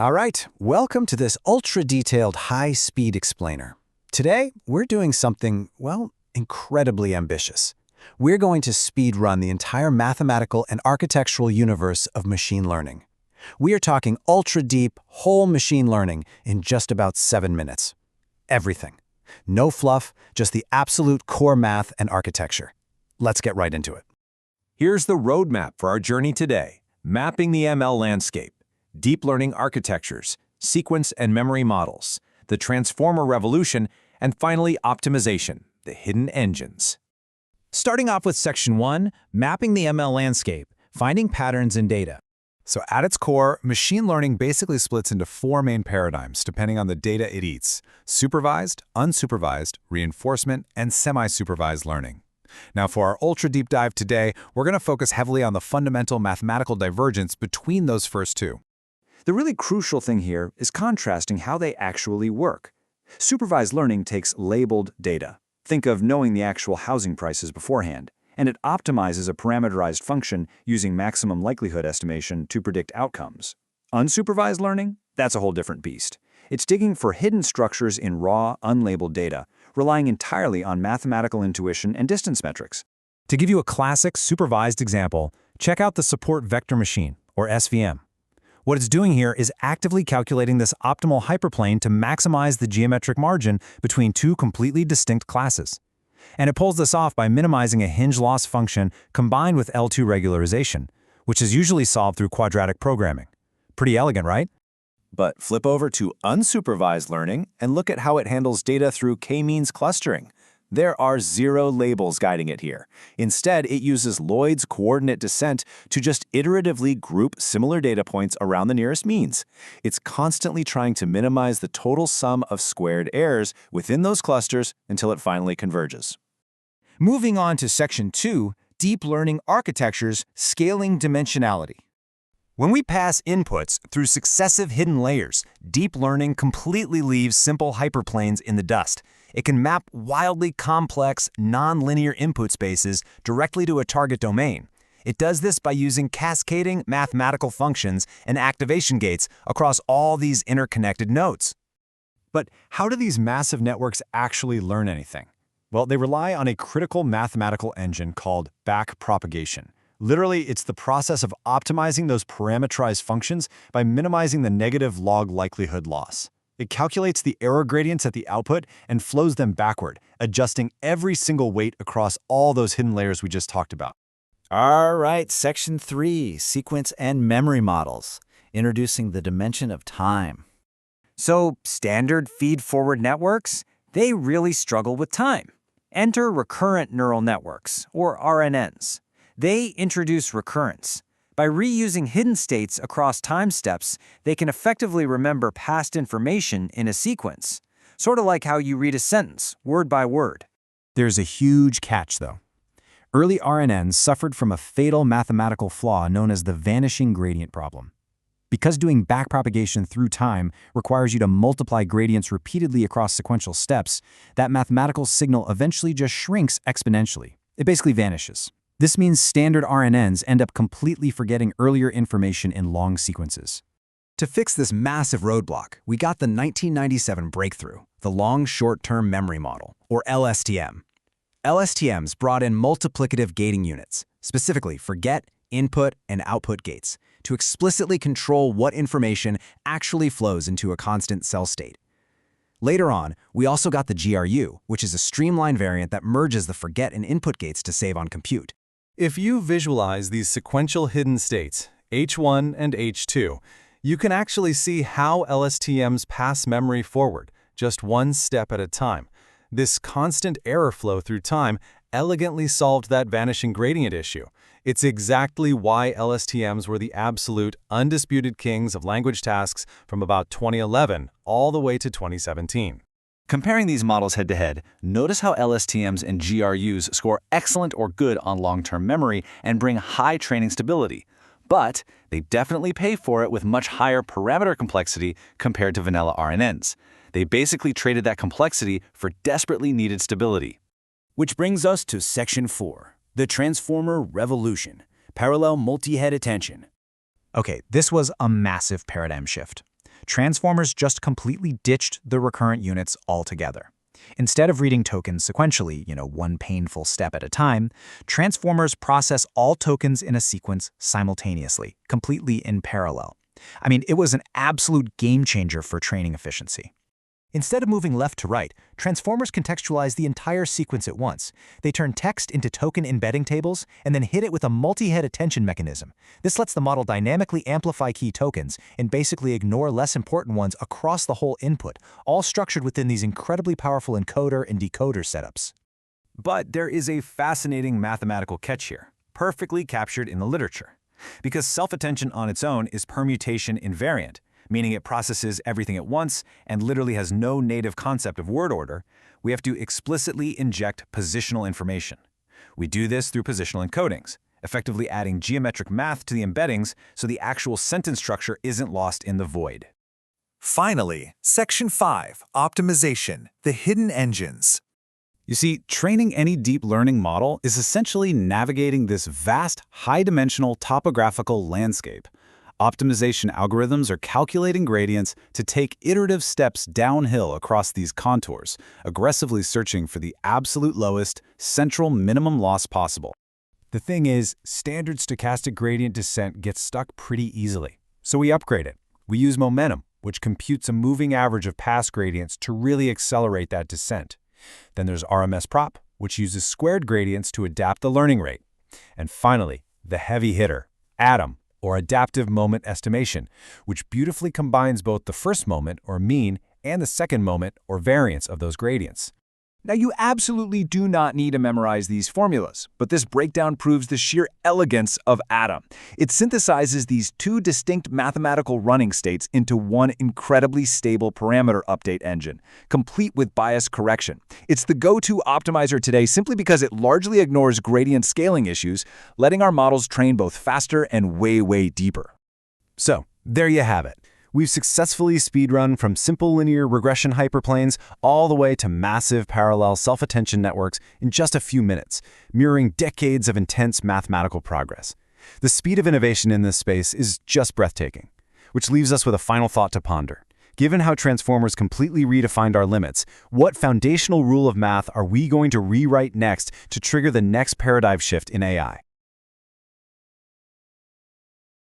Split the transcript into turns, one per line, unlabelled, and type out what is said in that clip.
All right, welcome to this ultra-detailed high-speed explainer. Today, we're doing something, well, incredibly ambitious. We're going to speed run the entire mathematical and architectural universe of machine learning. We are talking ultra-deep, whole machine learning in just about 7 minutes. Everything. No fluff, just the absolute core math and architecture. Let's get right into it.
Here's the roadmap for our journey today: mapping the ML landscape, deep learning architectures, sequence and memory models, the transformer revolution, and finally optimization, the hidden engines. Starting off with Section 1, mapping the ML landscape, finding patterns in data.
So at its core, machine learning basically splits into 4 main paradigms depending on the data it eats: supervised, unsupervised, reinforcement, and semi-supervised learning. Now for our ultra-deep dive today, we're going to focus heavily on the fundamental mathematical divergence between those first two.
The really crucial thing here is contrasting how they actually work. Supervised learning takes labeled data. Think of knowing the actual housing prices beforehand, and it optimizes a parameterized function using maximum likelihood estimation to predict outcomes. Unsupervised learning? That's a whole different beast. It's digging for hidden structures in raw, unlabeled data, relying entirely on mathematical intuition and distance metrics.
To give you a classic supervised example, check out the support vector machine, or SVM. What it's doing here is actively calculating this optimal hyperplane to maximize the geometric margin between two completely distinct classes. And it pulls this off by minimizing a hinge loss function combined with L2 regularization, which is usually solved through quadratic programming. Pretty elegant, right?
But flip over to unsupervised learning and look at how it handles data through k-means clustering. There are 0 labels guiding it here. Instead, it uses Lloyd's coordinate descent to just iteratively group similar data points around the nearest means. It's constantly trying to minimize the total sum of squared errors within those clusters until it finally converges.
Moving on to Section 2, deep learning architectures, scaling dimensionality. When we pass inputs through successive hidden layers, deep learning completely leaves simple hyperplanes in the dust. It can map wildly complex, non-linear input spaces directly to a target domain. It does this by using cascading mathematical functions and activation gates across all these interconnected nodes.
But how do these massive networks actually learn anything? Well, they rely on a critical mathematical engine called backpropagation. Literally, it's the process of optimizing those parameterized functions by minimizing the negative log likelihood loss. It calculates the error gradients at the output and flows them backward, adjusting every single weight across all those hidden layers we just talked about.
All right, Section 3, sequence and memory models, introducing the dimension of time.
So, standard feed-forward networks, they really struggle with time. Enter recurrent neural networks, or RNNs. They introduce recurrence. By reusing hidden states across time steps, they can effectively remember past information in a sequence, sort of like how you read a sentence, word by word.
There's a huge catch, though. Early RNNs suffered from a fatal mathematical flaw known as the vanishing gradient problem. Because doing backpropagation through time requires you to multiply gradients repeatedly across sequential steps, that mathematical signal eventually just shrinks exponentially. It basically vanishes. This means standard RNNs end up completely forgetting earlier information in long sequences.
To fix this massive roadblock, we got the 1997 breakthrough, the Long Short-Term Memory Model, or LSTM. LSTMs brought in multiplicative gating units, specifically for get, input, and output gates, to explicitly control what information actually flows into a constant cell state. Later on, we also got the GRU, which is a streamlined variant that merges the forget and input gates to save on compute.
If you visualize these sequential hidden states, H1 and H2, you can actually see how LSTMs pass memory forward, just one step at a time. This constant error flow through time elegantly solved that vanishing gradient issue. It's exactly why LSTMs were the absolute, undisputed kings of language tasks from about 2011 all the way to 2017.
Comparing these models head-to-head, notice how LSTMs and GRUs score excellent or good on long-term memory and bring high training stability. But they definitely pay for it with much higher parameter complexity compared to vanilla RNNs. They basically traded that complexity for desperately needed stability.
Which brings us to Section 4, the transformer revolution, parallel multi-head attention.
Okay, this was a massive paradigm shift. transformers just completely ditched the recurrent units altogether. Instead of reading tokens sequentially, one painful step at a time, transformers process all tokens in a sequence simultaneously, completely in parallel. I mean, it was an absolute game changer for training efficiency. Instead of moving left to right, transformers contextualize the entire sequence at once. They turn text into token embedding tables and then hit it with a multi-head attention mechanism. This lets the model dynamically amplify key tokens and basically ignore less important ones across the whole input, all structured within these incredibly powerful encoder and decoder setups.
But there is a fascinating mathematical catch here, perfectly captured in the literature. Because self-attention on its own is permutation invariant, meaning it processes everything at once and literally has no native concept of word order, we have to explicitly inject positional information. We do this through positional encodings, effectively adding geometric math to the embeddings so the actual sentence structure isn't lost in the void.
Finally, Section 5, Optimization, the hidden engines.
You see, training any deep learning model is essentially navigating this vast, high-dimensional topographical landscape. Optimization algorithms are calculating gradients to take iterative steps downhill across these contours, aggressively searching for the absolute lowest, central minimum loss possible. The thing is, standard stochastic gradient descent gets stuck pretty easily. So we upgrade it. We use momentum, which computes a moving average of past gradients to really accelerate that descent. Then there's RMS prop, which uses squared gradients to adapt the learning rate. And finally, the heavy hitter, ADAM, or adaptive moment estimation, which beautifully combines both the first moment, or mean, and the second moment, or variance of those gradients.
Now, you absolutely do not need to memorize these formulas, but this breakdown proves the sheer elegance of ADAM. It synthesizes these two distinct mathematical running states into one incredibly stable parameter update engine, complete with bias correction. It's the go-to optimizer today simply because it largely ignores gradient scaling issues, letting our models train both faster and way, way deeper.
So, there you have it. We've successfully speedrun from simple linear regression hyperplanes all the way to massive parallel self-attention networks in just a few minutes, mirroring decades of intense mathematical progress. The speed of innovation in this space is just breathtaking, which leaves us with a final thought to ponder. Given how transformers completely redefined our limits, what foundational rule of math are we going to rewrite next to trigger the next paradigm shift in AI?